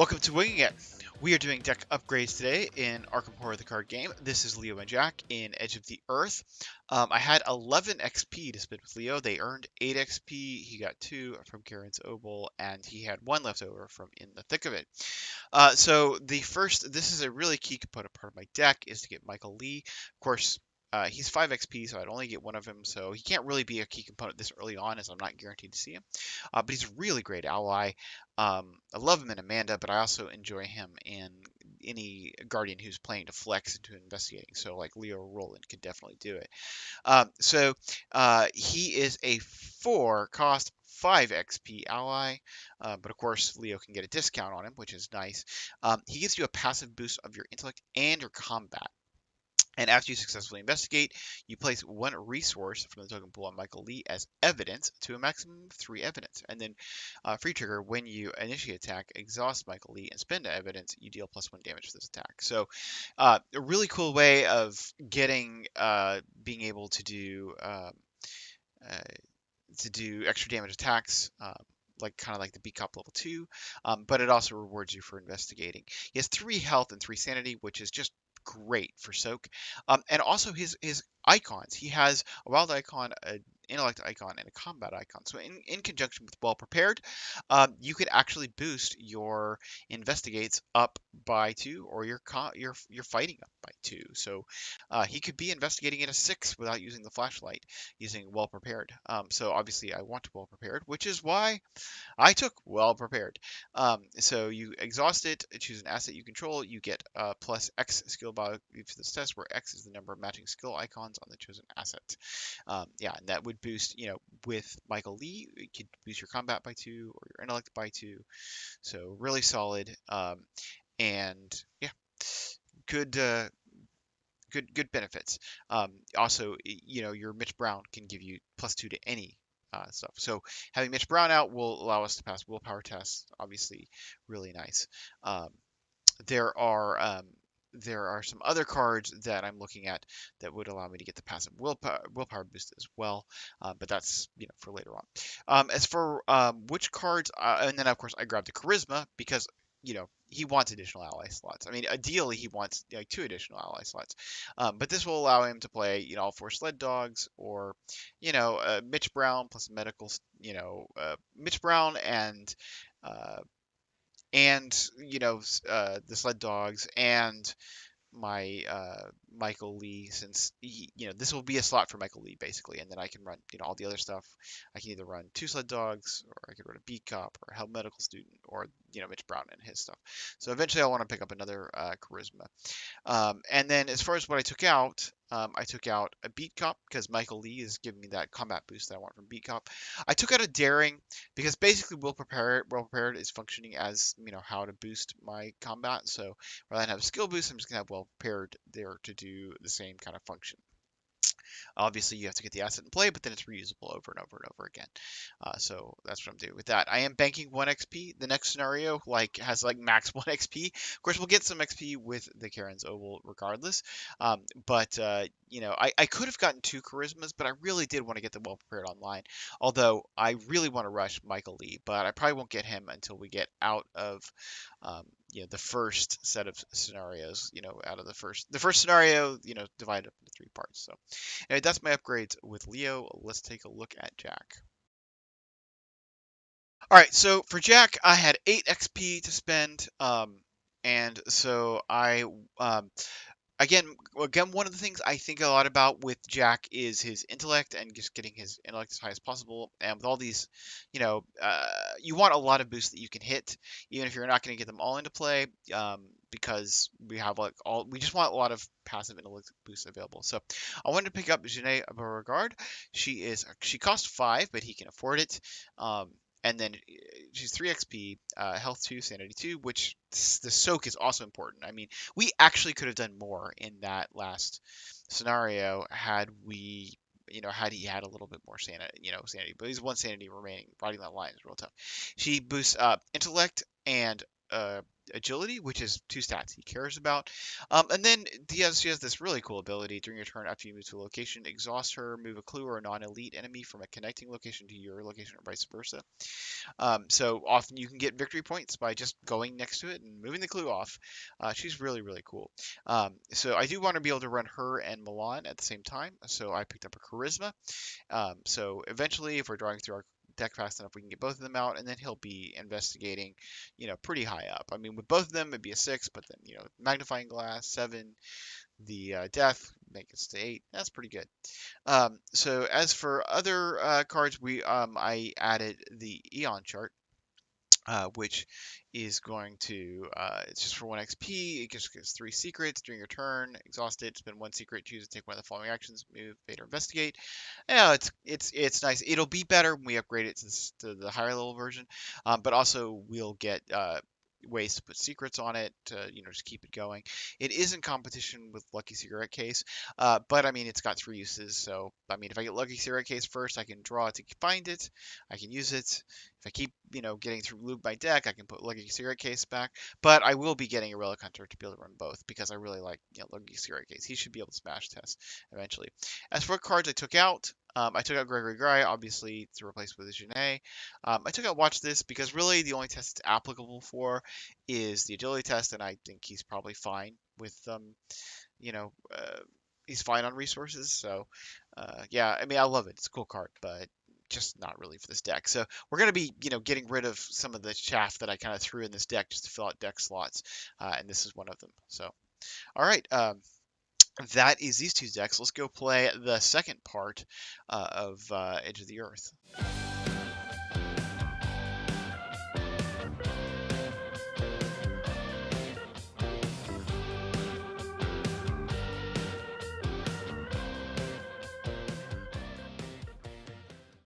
Welcome to Winging It. We are doing deck upgrades today in Arkham Horror the card game. This is Leo and Jack in Edge of the Earth. I had 11 XP to spend with Leo. They earned 8 XP. He got 2 from Karen's Oboe, and he had 1 left over from In the Thick of It. This is a really key component part of my deck, is to get Michael Lee. Of course, he's 5 XP, so I'd only get 1 of him, so he can't really be a key component this early on, as I'm not guaranteed to see him. But he's a really great ally. I love him in Amanda, but I also enjoy him in any Guardian who's playing to flex into investigating. So like Leo Roland could definitely do it. He is a 4 cost 5 XP ally, but of course Leo can get a discount on him, which is nice. He gives you a passive boost of your intellect and your combat. And after you successfully investigate, you place 1 resource from the token pool on Michael Lee as evidence to a maximum of 3 evidence. And then free trigger, when you initiate attack, exhaust Michael Lee and spend evidence, you deal +1 damage for this attack. So a really cool way of getting, being able to do extra damage attacks. Kind of like the B Cop level 2, but it also rewards you for investigating. He has 3 health and 3 sanity, which is just great for Soak. And also his icons. He has a wild icon, an intellect icon, and a combat icon. So in conjunction with well prepared, you could actually boost your investigates up by 2, or your fighting up by 2. So he could be investigating at a 6 without using the flashlight, using well prepared. So obviously I want well prepared, which is why I took well prepared. So you exhaust it, choose an asset you control, you get plus X skill value for this test, where X is the number of matching skill icons on the chosen asset. And that would boost, with Michael Lee, you could boost your combat by 2 or your intellect by 2. So really solid. And yeah, good. Good benefits. Also, your Mitch Brown can give you +2 to any stuff. So having Mitch Brown out will allow us to pass willpower tests. Obviously, really nice. There are some other cards that I'm looking at that would allow me to get the passive willpower boost as well, but that's for later on. As for which cards, and then of course I grabbed the charisma because he wants additional ally slots. I mean, ideally he wants like 2 additional ally slots, but this will allow him to play all 4 sled dogs, or Mitch Brown plus medical, Mitch Brown and the sled dogs and my Michael Lee, since this will be a slot for Michael Lee basically, and then I can run all the other stuff. I can either run 2 sled dogs, or I could run a beat cop, or a help medical student, or Mitch Brown and his stuff. So eventually I want to pick up another charisma. And then as far as what I took out a beat cop because Michael Lee is giving me that combat boost that I want from beat cop. I took out a daring because basically well prepared is functioning as how to boost my combat. So rather than have a skill boost, I'm just gonna have well prepared there to do the same kind of function. Obviously, you have to get the asset in play, but then it's reusable over and over and over again. So that's what I'm doing with that. I am banking 1 XP. The next scenario has max 1 XP. Of course, we'll get some XP with the Karen's Oboe regardless. I could have gotten 2 charismas, but I really did want to get the well prepared online. Although I really want to rush Michael Lee, but I probably won't get him until we get out of the first set of scenarios, out of the first scenario, divided up into 3 parts. So anyway, that's my upgrades with Leo. Let's take a look at Jack. All right, so for Jack, I had 8 XP to spend, and so I again, one of the things I think a lot about with Jack is his intellect and just getting his intellect as high as possible. And with all these, you want a lot of boosts that you can hit, even if you're not going to get them all into play, because we have we just want a lot of passive intellect boosts available. So I wanted to pick up Janae Beauregard. She costs 5, but he can afford it. And then she's 3 XP, health 2, sanity 2, which the soak is also important. I mean, we actually could have done more in that last scenario had we, had he had a little bit more sanity. But he's 1 sanity remaining. Riding that line is real tough. She boosts intellect and agility, which is 2 stats he cares about. And then she has this really cool ability during your turn after you move to a location, exhaust her, move a clue or a non-elite enemy from a connecting location to your location or vice versa. So often you can get victory points by just going next to it and moving the clue off. She's really, really cool. So I do want to be able to run her and Milan at the same time. So I picked up a Charisma. So eventually, if we're drawing through our deck fast enough, we can get both of them out, and then he'll be investigating, pretty high up. I mean, with both of them, it'd be a 6, but then, magnifying glass, 7, the death, make it to 8. That's pretty good. So as for other cards, I added the Eon chart. Which is going to, it's just for 1 XP. It just gets 3 secrets during your turn. Exhaust it, spend 1 secret, choose to take one of the following actions: move, fade, or investigate. Yeah, it's nice. It'll be better when we upgrade it to the higher level version, but also we'll get ways to put secrets on it to just keep it going. It is in competition with Lucky Cigarette Case, but I mean it's got 3 uses. So I mean if I get Lucky Cigarette Case first, I can draw it to find it. I can use it. If I keep getting through loop my deck, I can put Lucky Cigarette Case back. But I will be getting a Relic Hunter to be able to run both because I really like Lucky Cigarette Case. He should be able to smash test eventually. As for cards I took out, I took out Gregory Gray, obviously, to replace with Genet. I took out Watch This because really the only test it's applicable for is the agility test, and I think he's probably fine with you know, uh, he's fine on resources. So, yeah, I mean, I love it. It's a cool card, but just not really for this deck. So we're going to be, getting rid of some of the chaff that I kind of threw in this deck just to fill out deck slots, and this is one of them. So, all right. That is these 2 decks. Let's go play the second part of Edge of the Earth.